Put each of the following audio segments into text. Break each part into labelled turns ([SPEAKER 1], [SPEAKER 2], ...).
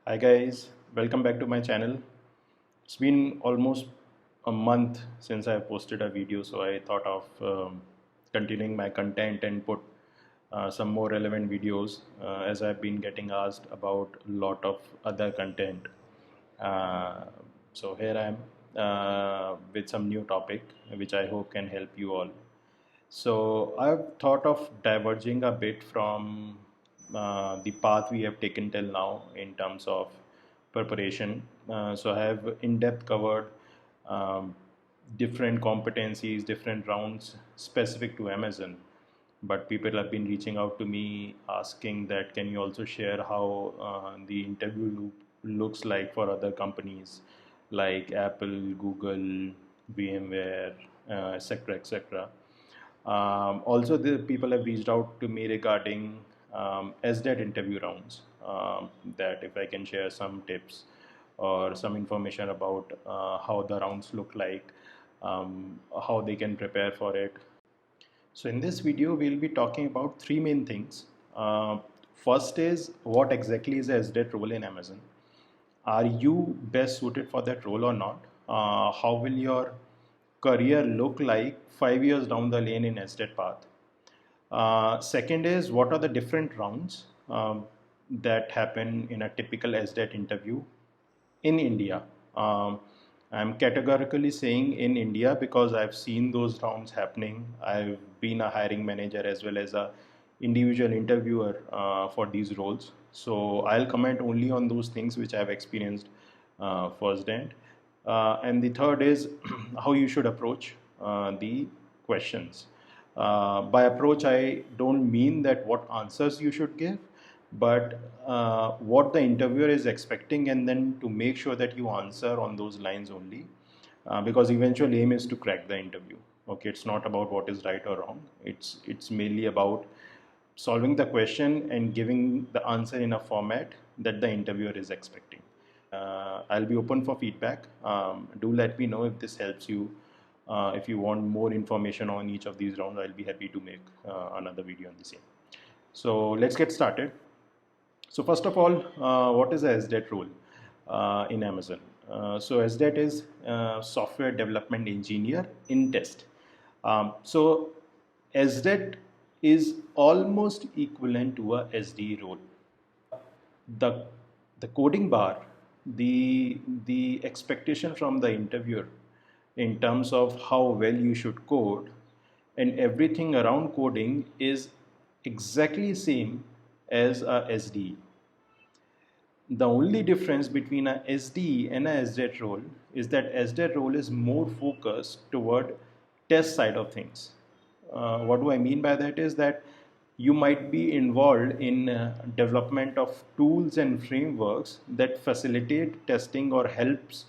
[SPEAKER 1] Hi guys, welcome back to my channel. It's been almost a month since I posted a video, so I thought of continuing my content and put some more relevant videos as I've been getting asked about a lot of other content. Uh, so here I am with some new topic which I hope can help you all. So I've thought of diverging a bit from the path we have taken till now in terms of preparation. So I have in-depth covered um, different competencies, different rounds specific to Amazon. But people have been reaching out to me asking that can you also share how the interview loop looks like for other companies like Apple, Google, VMware, etc., etc. Also, the people have reached out to me regarding SDET interview rounds. That if I can share some tips or some information about how the rounds look like, how they can prepare for it. So in this video, we'll be talking about three main things. Uh, First is what exactly is a SDET role in Amazon? Are you best suited for that role or not? How will your career look like 5 years down the lane in SDET path? Second is what are the different rounds that happen in a typical SDET interview in India. I'm categorically saying in India because I've seen those rounds happening. I've been a hiring manager as well as a individual interviewer for these roles. So I'll comment only on those things which I've experienced firsthand. And the third is how you should approach the questions. By approach, I don't mean that what answers you should give, but what the interviewer is expecting, and then to make sure that you answer on those lines only, because eventual aim is to crack the interview. Okay, it's not about what is right or wrong. It's mainly about solving the question and giving the answer in a format that the interviewer is expecting. I'll be open for feedback. Do let me know if this helps you. If you want more information on each of these rounds, I'll be happy to make another video on the same. So let's get started. So first of all, what is a SDET role in Amazon? So SDET is Software Development Engineer in Test. So SDET is almost equivalent to a SDE role. The the coding bar, the expectation from the interviewer in terms of how well you should code and everything around coding is exactly same as a SDE. The only difference between a SDE and a SDET role is that SDET role is more focused toward test side of things. What do I mean by that is that you might be involved in development of tools and frameworks that facilitate testing or helps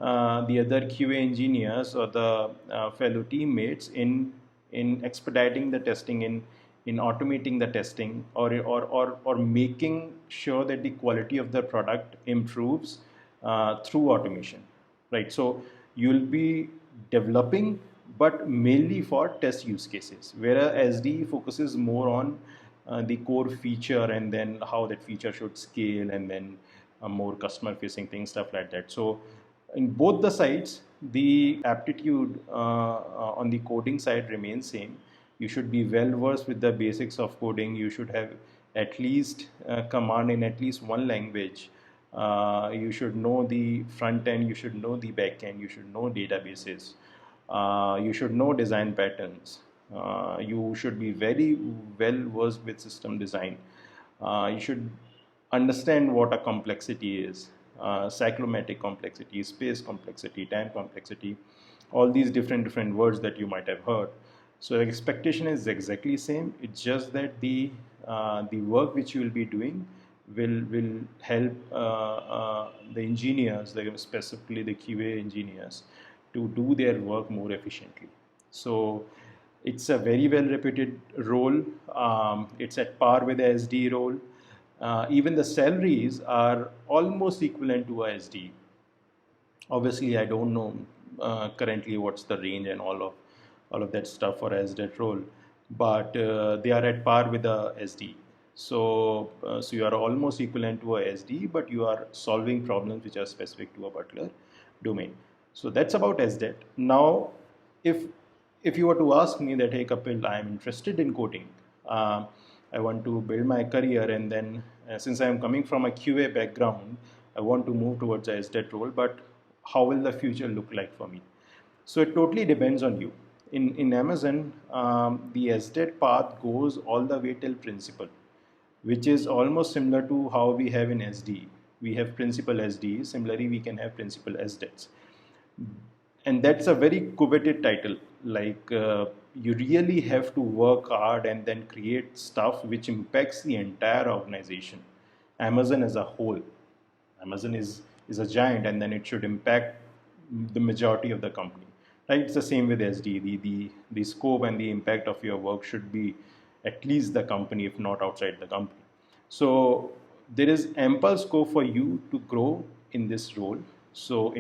[SPEAKER 1] the other QA engineers or the fellow teammates in expediting the testing, in automating the testing, or making sure that the quality of the product improves through automation, right? So you'll be developing, but mainly for test use cases, whereas SD focuses more on the core feature and then how that feature should scale, and then more customer facing things, stuff like that. So in both the sides, the aptitude on the coding side remains same. You should be well versed with the basics of coding. You should have at least command in at least one language. You should know the front end, you should know the back end, you should know databases, you should know design patterns, you should be very well versed with system design. You should understand what a complexity is, cyclomatic complexity, space complexity, time complexity, all these different words that you might have heard. So the expectation is exactly same. It's just that the work which you will be doing will help the engineers, specifically the QA engineers, to do their work more efficiently. So it's a very well reputed role. It's at par with the SD role. Even the salaries are almost equivalent to a SD. Obviously, I don't know currently what's the range and all of that stuff for SDET role, but they are at par with the SD. So you are almost equivalent to a SD, but you are solving problems which are specific to a particular domain. So that's about SDET. Now, if if you were to ask me that, hey Kapil, I am interested in coding, uh, I want to build my career, and then since I am coming from a QA background, I want to move towards a SDET role, but how will the future look like for me? So it totally depends on you. In Amazon, the SDET path goes all the way till principal, which is almost similar to how we have in SDE. We have principal SDE. Similarly, we can have principal SDETs, and that's a very coveted title. You really have to work hard and then create stuff which impacts the entire organization, Amazon as a whole. Amazon is a giant, and then it should impact the majority of the company, right? It's the same with SD. The scope and the impact of your work should be at least the company, if not outside the company. So there is ample scope for you to grow in this role. So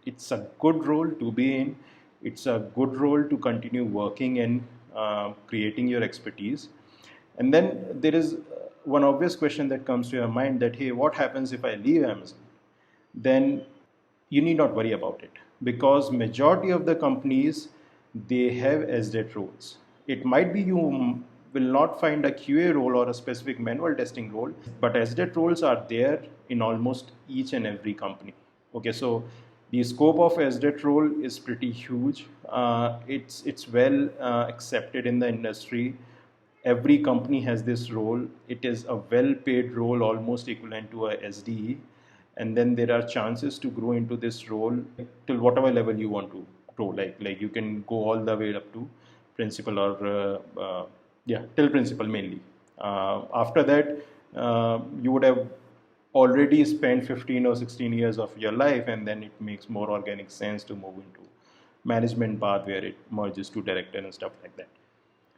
[SPEAKER 1] it's a good role to be in. It's a good role to continue working and creating your expertise. And then there is one obvious question that comes to your mind that, hey, what happens if I leave Amazon? Then you need not worry about it, because majority of the companies, they have SDET roles. It might be you will not find a QA role or a specific manual testing role, but SDET roles are there in almost each and every company. Okay, so the scope of SDET role is pretty huge. It's well accepted in the industry. Every company has this role. It is a well-paid role, almost equivalent to a SDE, and then there are chances to grow into this role till whatever level you want to grow. Like you can go all the way up to principal, or yeah, till principal mainly. After that, you would have already spent 15 or 16 years of your life, and then it makes more organic sense to move into management path, where it merges to director and stuff like that.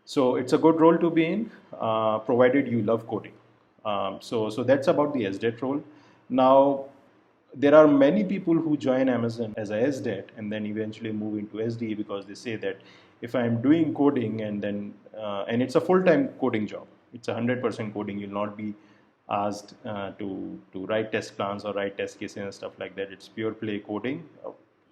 [SPEAKER 1] So it's a good role to be in, provided you love coding. So that's about the SDET role. Now, there are many people who join Amazon as a SDET and then eventually move into SDE, because they say that if I'm doing coding and it's a full-time coding job, it's 100% coding. You'll not be asked to write test plans or write test cases and stuff like that. It's pure play coding.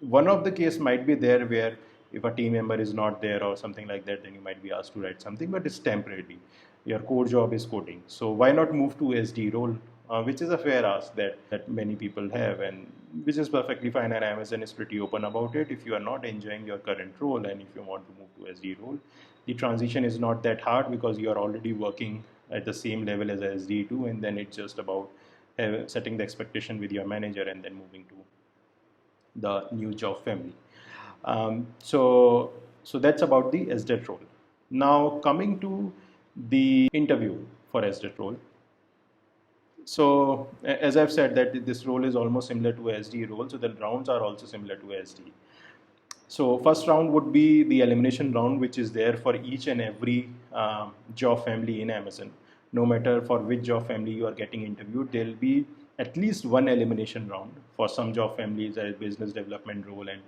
[SPEAKER 1] One of the case might be there where if a team member is not there or something like that, then you might be asked to write something, but it's temporarily. Your core job is coding. So why not move to SD role, which is a fair ask that many people have, and which is perfectly fine, and Amazon is pretty open about it. If you are not enjoying your current role and if you want to move to SD role, the transition is not that hard, because you are already working at the same level as SD2, and then it's just about setting the expectation with your manager and then moving to the new job family. So that's about the SDET role. Now coming to the interview for SDET role. So as I've said that this role is almost similar to a SD role, so the rounds are also similar to SD. So first round would be the elimination round, which is there for each and every job family in Amazon. No matter for which job family you are getting interviewed, there will be at least one elimination round. For some job families, a business development role, and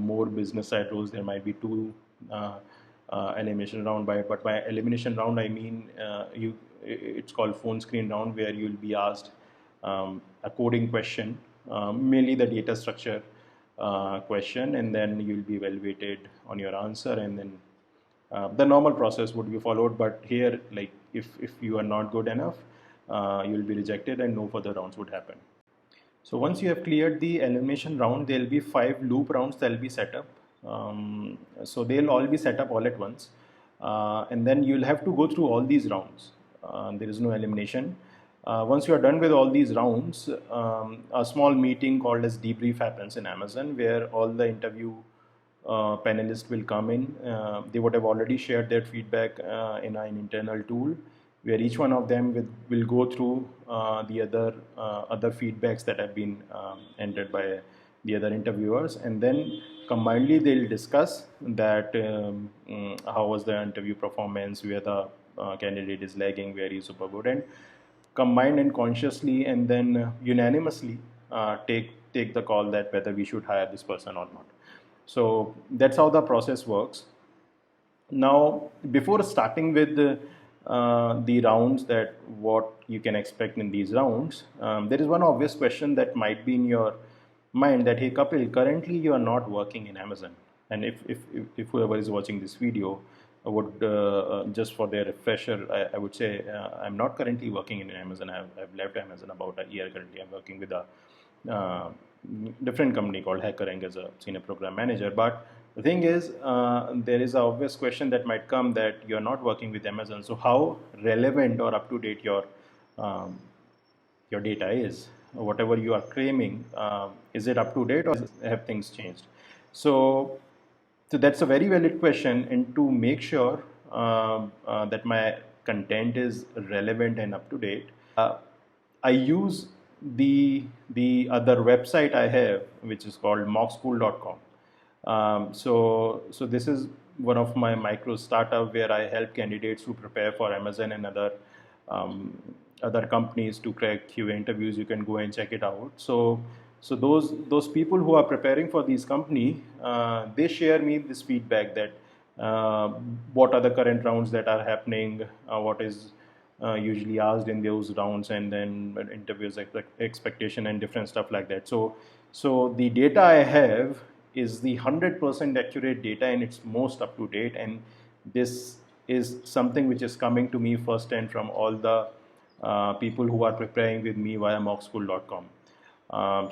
[SPEAKER 1] more business side roles, there might be two elimination round. But by elimination round, I mean it's called phone screen round, where you'll be asked a coding question, mainly the data structure question, and then you'll be evaluated on your answer, and then the normal process would be followed. But here, like if you are not good enough, you'll be rejected and no further rounds would happen. So once you have cleared the elimination round, there will be 5 loop rounds that will be set up. So they'll all be set up all at once, and then you'll have to go through all these rounds. There is no elimination. Once you are done with all these rounds, a small meeting called as debrief happens in Amazon, where all the interview panelists will come in. They would have already shared their feedback in an internal tool, where each one of them will go through the other feedbacks that have been entered by the other interviewers, and then combinedly they'll discuss that how was the interview performance, where the candidate is lagging, where he's super good, and combined and consciously and then unanimously take the call that whether we should hire this person or not. So that's how the process works. Now, before starting with the rounds, that what you can expect in these rounds, there is one obvious question that might be in your mind that, hey Kapil, currently you are not working in Amazon. And if whoever is watching this video would, just for their refresher, I would say, I'm not currently working in Amazon. I've left Amazon about a year. Currently I'm working with a uh, different company called HackerRank as a senior program manager. But the thing is, there is an obvious question that might come that you're not working with Amazon. So how relevant or up to date um, your data is? Whatever you are claiming, is it up to date, or have things changed? So, so that's a very valid question. And to make sure that my content is relevant and up to date, I use the other website I have, which is called mockschool.com. So this is one of my micro startup where I help candidates to prepare for Amazon and um, other companies to crack QA interviews. You can go and check it out. So those people who are preparing for these company, they share me this feedback that what are the current rounds that are happening, what is usually asked in those rounds, and then interviews expectation and different stuff like that. So the data I have is the 100% accurate data, and it's most up to date. And this is something which is coming to me first and from all the people who are preparing with me via mockschool.com.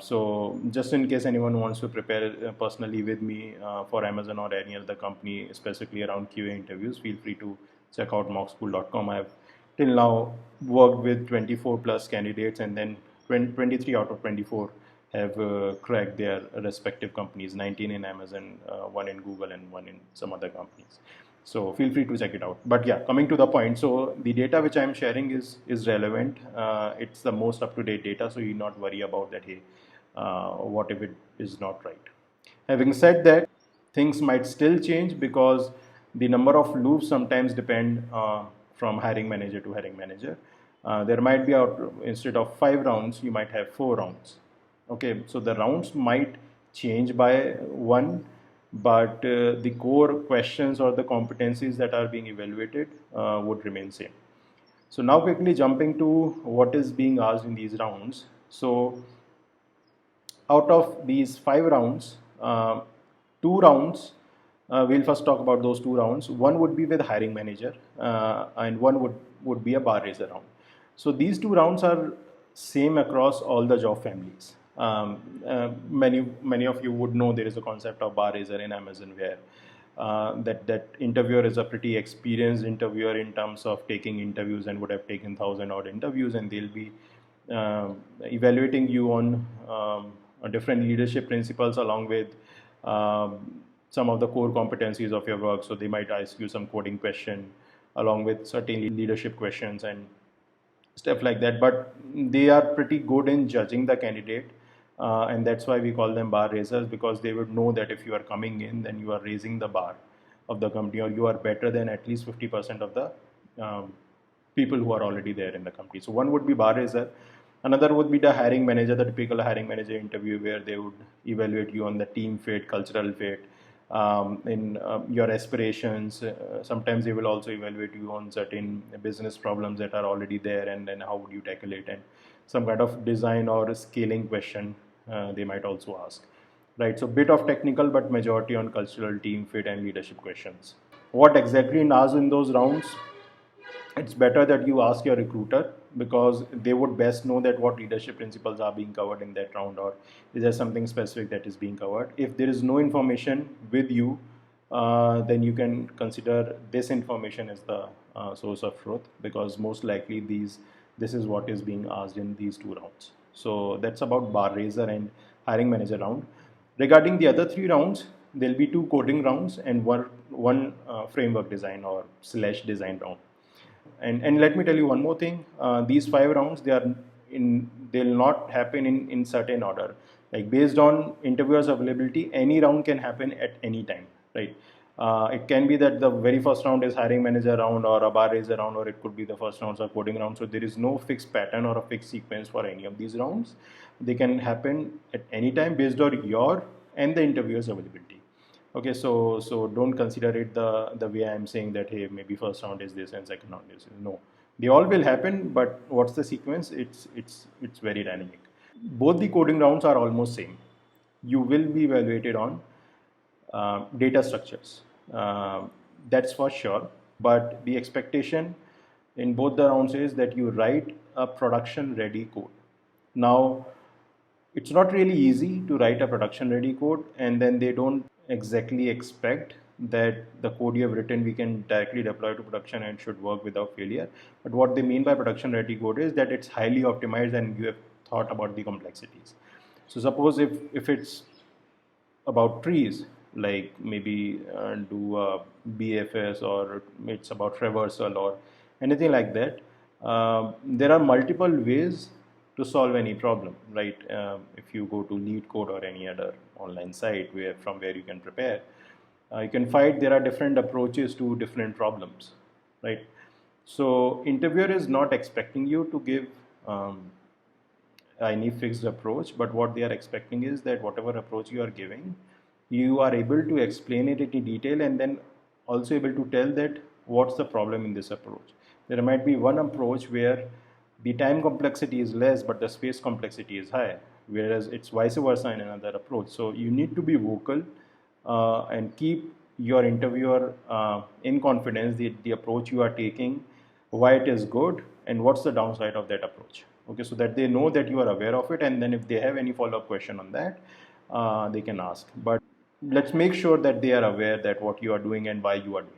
[SPEAKER 1] So just in case anyone wants to prepare personally with me for Amazon or any other company, specifically around QA interviews, feel free to check out mockschool.com. I have till now worked with 24 plus candidates, and then 23 out of 24 have cracked their respective companies, 19 in Amazon, one in Google, and one in some other companies. So feel free to check it out. But yeah, coming to the point, so the data which I'm sharing is relevant. It's the most up-to-date data, so you not worry about that, hey, what if it is not right. Having said that, things might still change because the number of loops sometimes depend from hiring manager to hiring manager. There might be, instead of 5 rounds, you might have 4 rounds. Okay, so the rounds might change by one, but the core questions or the competencies that are being evaluated would remain same. So now quickly jumping to what is being asked in these rounds. So out of these 5 rounds, 2 rounds, we'll first talk about those 2 rounds. One would be with hiring manager, and one would be a bar raiser round. So these 2 rounds are same across all the job families. Many of you would know there is a concept of bar raiser in Amazon, where that interviewer is a pretty experienced interviewer in terms of taking interviews and would have taken 1,000 odd interviews, and they'll be evaluating you on different leadership principles along with some of the core competencies of your work. So they might ask you some coding question along with certain leadership questions and stuff like that. But they are pretty good in judging the candidate, and that's why we call them bar raisers, because they would know that if you are coming in, then you are raising the bar of the company, or you are better than at least 50% of the people who are already there in the company. So one would be bar raiser. Another would be the hiring manager, the typical hiring manager interview, where they would evaluate you on the team fit, cultural fit, in your aspirations. Sometimes they will also evaluate you on certain business problems that are already there, and then how would you tackle it, and some kind of design or scaling question they might also ask. Right, so bit of technical, but majority on cultural, team fit, and leadership questions. What exactly asked in those rounds? It's better that you ask your recruiter, because they would best know that what leadership principles are being covered in that round, or is there something specific that is being covered. If there is no information with you, then you can consider this information as the source of truth, because most likely this is what is being asked in these 2 rounds. So that's about bar raiser and hiring manager round. Regarding the other 3 rounds, there'll be 2 coding rounds and one framework design or slash design round. And let me tell you one more thing. These 5 rounds, they'll not happen in certain order. Like based on interviewers availability, any round can happen at any time, right? It can be that the very first round is hiring manager round or a bar raiser round, or it could be the first rounds or coding round. So there is no fixed pattern or a fixed sequence for any of these rounds. They can happen at any time based on your and the interviewer's availability. Okay, so don't consider it the way I'm saying that, hey, maybe first round is this and second round is this. No, they all will happen, but what's the sequence? It's very dynamic. Both the coding rounds are almost same. You will be evaluated on data structures. That's for sure. But the expectation in both the rounds is that you write a production ready code. Now, it's not really easy to write a production ready code, and then they don't exactly expect that the code you have written we can directly deploy to production and should work without failure. But what they mean by production ready code is that it's highly optimized and you have thought about the complexities. So suppose if it's about trees, like maybe do a BFS, or it's about reversal or anything like that. There are multiple ways to solve any problem, right? If you go to Lead Code or any other online site from where you can prepare, you can find there are different approaches to different problems, right? So interviewer is not expecting you to give any fixed approach, but what they are expecting is that whatever approach you are giving, you are able to explain it in detail and then also able to tell that what's the problem in this approach. There might be one approach where the time complexity is less but the space complexity is high, whereas it's vice versa in another approach. So you need to be vocal and keep your interviewer in confidence the approach you are taking, why it is good, and what's the downside of that approach. Okay, so that they know that you are aware of it, and then if they have any follow-up question on that, they can ask. But let's make sure that they are aware that what you are doing and why you are doing.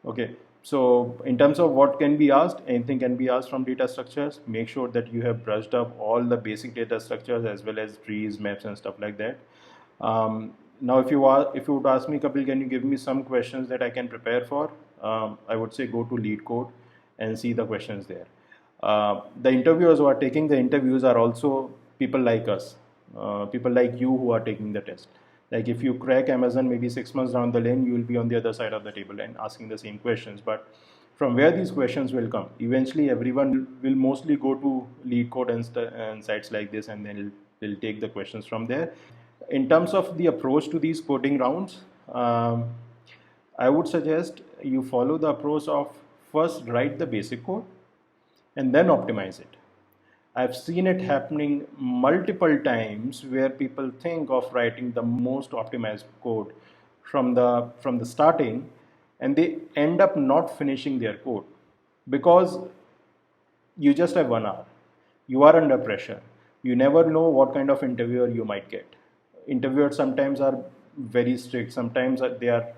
[SPEAKER 1] Okay, so in terms of what can be asked, anything can be asked from data structures. Make sure that you have brushed up all the basic data structures as well as trees, maps, and stuff like that. Now, if you would ask me, Kapil, can you give me some questions that I can prepare for? I would say go to Lead Code and see the questions there. The interviewers who are taking the interviews are also people like us, people like you who are taking the test. Like if you crack Amazon, maybe 6 months down the lane, you will be on the other side of the table and asking the same questions. But from where these questions will come, eventually everyone will mostly go to Lead Code and sites like this, and then they'll take the questions from there. In terms of the approach to these coding rounds, I would suggest you follow the approach of first write the basic code and then optimize it. I've seen it happening multiple times where people think of writing the most optimized code from the starting, and they end up not finishing their code because you just have 1 hour. You are under pressure. You never know what kind of interviewer you might get. Interviewers sometimes are very strict. Sometimes they are a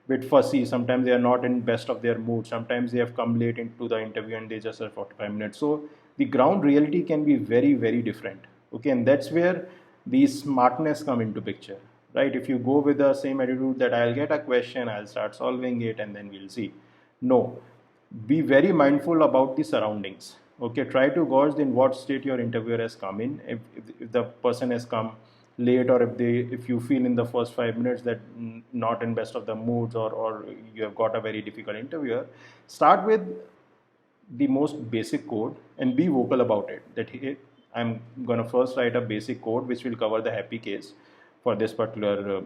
[SPEAKER 1] bit fussy. Sometimes they are not in best of their mood. Sometimes they have come late into the interview and they just have 45 minutes. So the ground reality can be very, very different. Okay, and that's where the smartness come into picture, right? If you go with the same attitude that I'll get a question, I'll start solving it, and then we'll see. No, be very mindful about the surroundings. Okay, try to gauge in what state your interviewer has come in. If the person has come late, or if you feel in the first 5 minutes that not in best of the moods, or you have got a very difficult interviewer, start with the most basic code and be vocal about it, that hey, I'm going to first write a basic code which will cover the happy case for this particular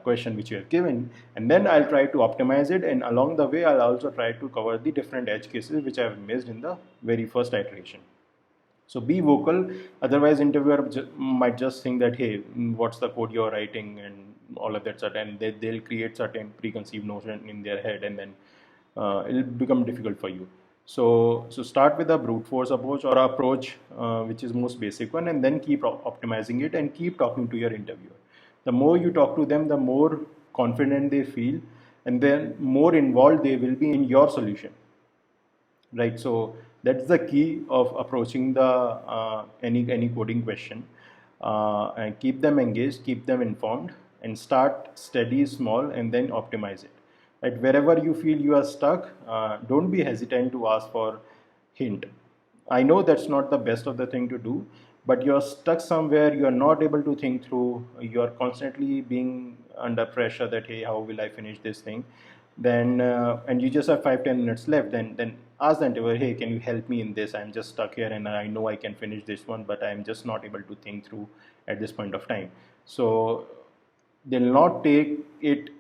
[SPEAKER 1] question which you have given, and then I'll try to optimize it, and along the way I'll also try to cover the different edge cases which I've missed in the very first iteration. So be vocal, otherwise interviewer might just think that, hey, what's the code you're writing and all of that sort, and they'll create certain preconceived notion in their head, and then it'll become difficult for you. So start with a brute force approach, or approach which is most basic one, and then keep optimizing it and keep talking to your interviewer. The more you talk to them, the more confident they feel, and then more involved they will be in your solution, right? So that's the key of approaching the any coding question, and keep them engaged, keep them informed, and start steady, small, and then optimize it. Right, wherever you feel you are stuck, don't be hesitant to ask for hint. I know that's not the best of the thing to do, but you're stuck somewhere, you're not able to think through, you're constantly being under pressure that, hey, how will I finish this thing? Then, and you just have 5-10 minutes left, then ask the interviewer, hey, can you help me in this? I'm just stuck here and I know I can finish this one, but I'm just not able to think through at this point of time. So they'll not take it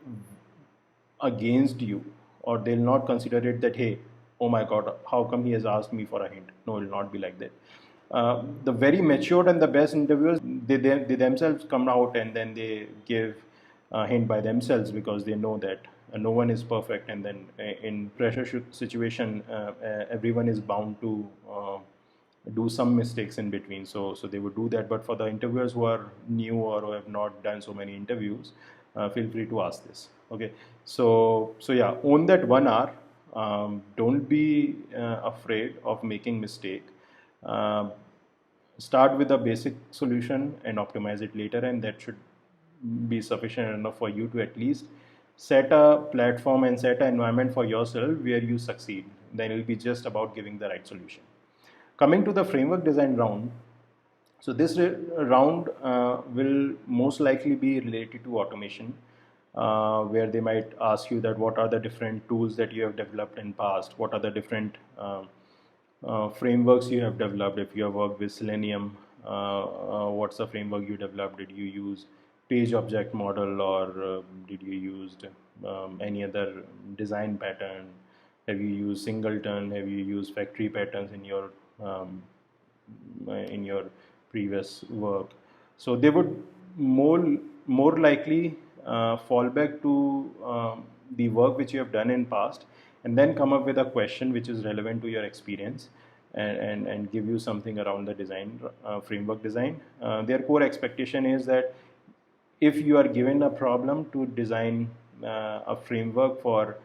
[SPEAKER 1] against you, or they'll not consider it that, hey, oh my god, how come he has asked me for a hint. No, it will not be like that. The very matured and the best interviewers, they themselves come out and then they give a hint by themselves, because they know that no one is perfect, and then in pressure situation, everyone is bound to do some mistakes in between. So they would do that. But for the interviewers who are new or who have not done so many interviews, feel free to ask this. Okay. So yeah, own that 1 hour. Don't be afraid of making mistake. uh, Start with a basic solution and optimize it later, and that should be sufficient enough for you to at least set a platform and set an environment for yourself where you succeed. Then it will be just about giving the right solution. Coming to the framework design round, so this round will most likely be related to automation, where they might ask you that what are the different tools that you have developed in past, what are the different frameworks you have developed. If you have worked with Selenium, what's the framework you developed? Did you use page object model, or did you use any other design pattern? Have you used singleton? Have you used factory patterns um, in your previous work? So they would more likely fall back to the work which you have done in past, and then come up with a question which is relevant to your experience, and give you something around the design framework design. Their core expectation is that if you are given a problem to design a framework for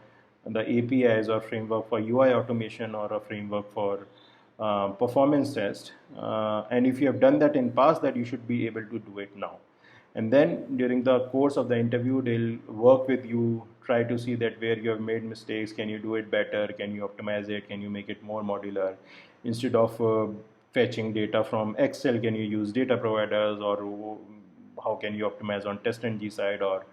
[SPEAKER 1] the APIs, or framework for UI automation, or a framework for performance test, and if you have done that in past, that you should be able to do it now. And then during the course of the interview, they'll work with you, try to see that where you have made mistakes, can you do it better, can you optimize it, can you make it more modular. Instead of fetching data from Excel, can you use data providers, or how can you optimize on test ng side, or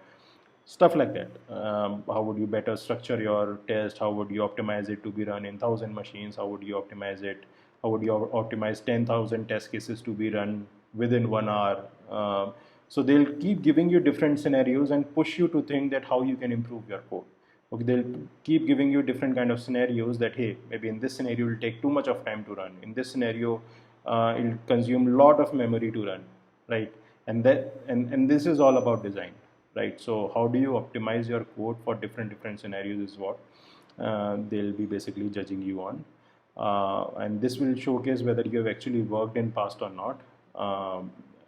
[SPEAKER 1] stuff like that. How would you better structure your test? How would you optimize it to be run in 1,000 machines? How would you optimize it? How would you optimize 10,000 test cases to be run within 1 hour? So they'll keep giving you different scenarios and push you to think that how you can improve your code. Okay, they'll keep giving you different kind of scenarios that, hey, maybe in this scenario it will take too much of time to run. In this scenario, it'll consume a lot of memory to run, right? And this is all about design, right? So how do you optimize your code for different scenarios is what they'll be basically judging you on. And this will showcase whether you have actually worked in past or not.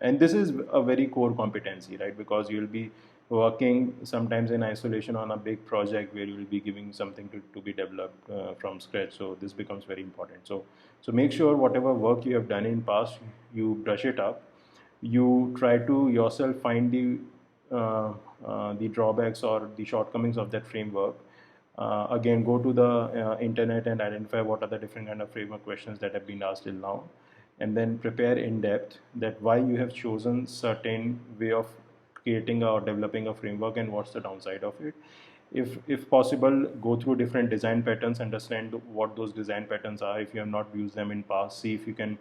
[SPEAKER 1] And this is a very core competency, right? Because you'll be working sometimes in isolation on a big project where you will be giving something to be developed from scratch. So this becomes very important. So make sure whatever work you have done in past, you brush it up. You try to yourself find the drawbacks or the shortcomings of that framework. Again, go to the internet and identify what are the different kind of framework questions that have been asked till now, and then prepare in depth that why you have chosen certain way of creating or developing a framework, and what's the downside of it. If possible, go through different design patterns, understand what those design patterns are. If you have not used them in past, see if you can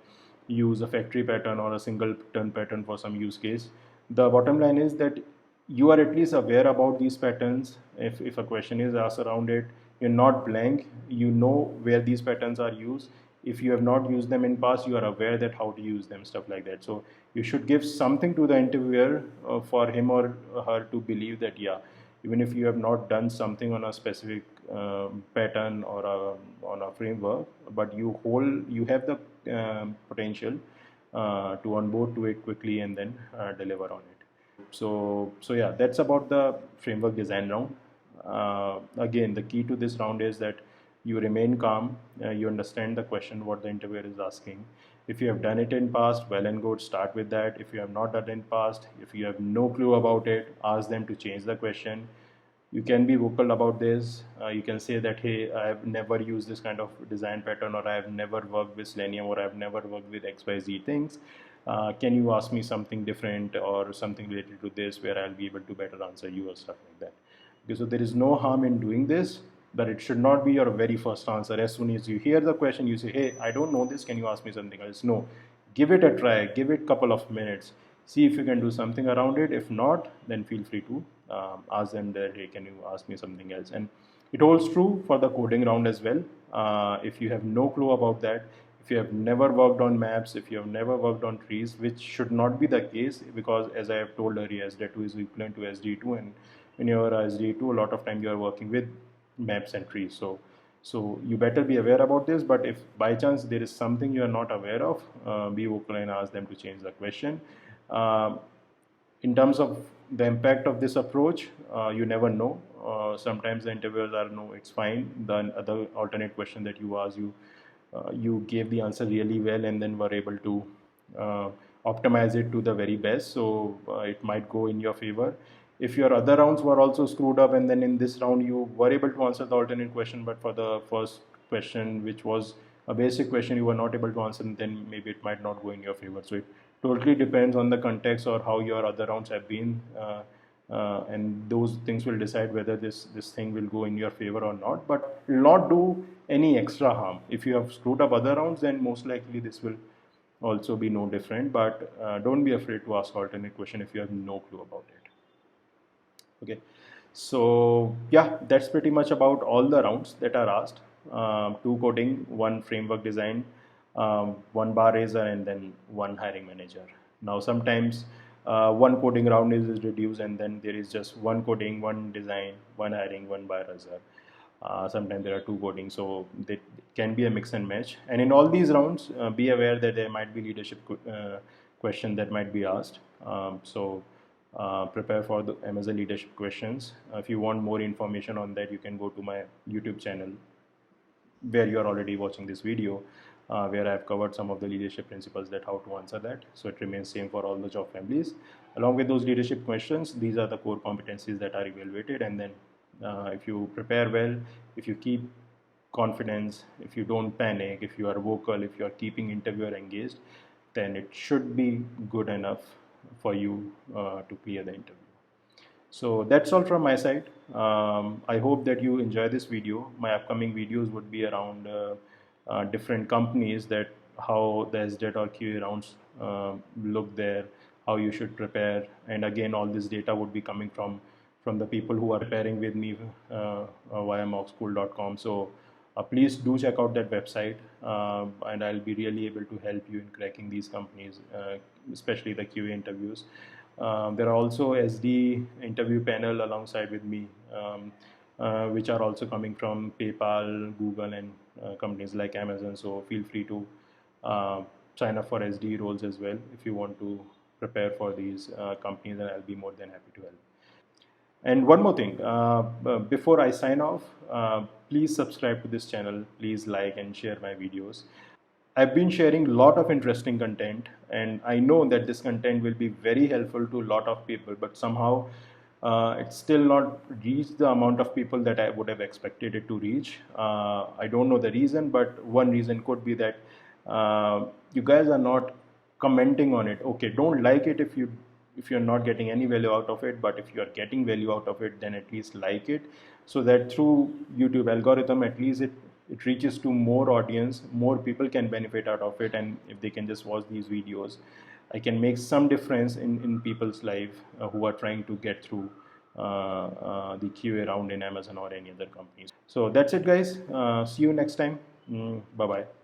[SPEAKER 1] use a factory pattern or a singleton pattern for some use case. The bottom line is that you are at least aware about these patterns. If a question is asked around it, you're not blank, you know where these patterns are used. If you have not used them in past, you are aware that how to use them, stuff like that. So you should give something to the interviewer for him or her to believe that, yeah, even if you have not done something on a specific pattern or on a framework, but you have the potential to onboard to it quickly and then deliver on it. So yeah, that's about the framework design round. Again, the key to this round is that you remain calm, you understand the question what the interviewer is asking. If you have done it in past, well and good, start with that. If you have not done it in past, if you have no clue about it, ask them to change the question. You can be vocal about this. You can say that, hey, I have never used this kind of design pattern, or I have never worked with Selenium, or I have never worked with XYZ things. Can you ask me something different or something related to this where I'll be able to better answer you, or stuff like that. Okay, so there is no harm in doing this, but it should not be your very first answer. As soon as you hear the question, you say, hey, I don't know this, can you ask me something else? No, give it a try, give it a couple of minutes, see if you can do something around it. If not, then feel free to ask them that, hey, can you ask me something else? And it holds true for the coding round as well. If you have no clue about that, if you have never worked on maps, if you have never worked on trees, which should not be the case, because as I have told earlier, SDET2 is equivalent to SDE2, and when you are SDE2, a lot of time you are working with maps and trees. So you better be aware about this. But if by chance there is something you are not aware of, be vocal and ask them to change the question. Uh, in terms of the impact of this approach, you never know. Sometimes the interviewers are, no, it's fine. The other alternate question that you asked, you gave the answer really well and then were able to uh, optimize it to the very best. So it might go in your favor. If your other rounds were also screwed up and then in this round you were able to answer the alternate question, but for the first question, which was a basic question, you were not able to answer, then maybe it might not go in your favor. So it totally depends on the context or how your other rounds have been. And those things will decide whether this thing will go in your favor or not, but will not do any extra harm. If you have screwed up other rounds, then most likely this will also be no different. But don't be afraid to ask alternate question if you have no clue about it. Okay, so yeah, that's pretty much about all the rounds that are asked. Two coding, one framework design, one bar raiser, and then one hiring manager. Now sometimes one coding round is reduced, and then there is just one coding, one design, one hiring, one bar raiser. Sometimes there are two coding, so they can be a mix and match. And in all these rounds, be aware that there might be leadership question that might be asked. Prepare for the Amazon leadership questions. If you want more information on that, you can go to my YouTube channel where you are already watching this video, where I have covered some of the leadership principles, that how to answer that. So it remains same for all the job families. Along with those leadership questions, these are the core competencies that are evaluated. And then if you prepare well, if you keep confidence, if you don't panic, if you are vocal, if you are keeping interviewer engaged, then it should be good enough for you to clear the interview. So that's all from my side. I hope that you enjoy this video. My upcoming videos would be around different companies, that how the SDET or QA rounds look there, how you should prepare. And again, all this data would be coming from the people who are preparing with me via mockschool.com. So please do check out that website, and I'll be really able to help you in cracking these companies, especially the QA interviews. There are also SD interview panel alongside with me, which are also coming from PayPal, Google, and companies like Amazon. So feel free to sign up for SD roles as well if you want to prepare for these companies, and I'll be more than happy to help. And one more thing, before I sign off, please subscribe to this channel. Please like and share my videos. I've been sharing a lot of interesting content, and I know that this content will be very helpful to a lot of people, but somehow it's still not reached the amount of people that I would have expected it to reach. I don't know the reason, but one reason could be that you guys are not commenting on it. Okay, don't like it if you're not getting any value out of it, but if you are getting value out of it, then at least like it, so that through YouTube algorithm, at least it reaches to more audience, more people can benefit out of it. And if they can just watch these videos, I can make some difference in people's life who are trying to get through the QA round in Amazon or any other companies. So that's it, guys. See you next time. Bye bye.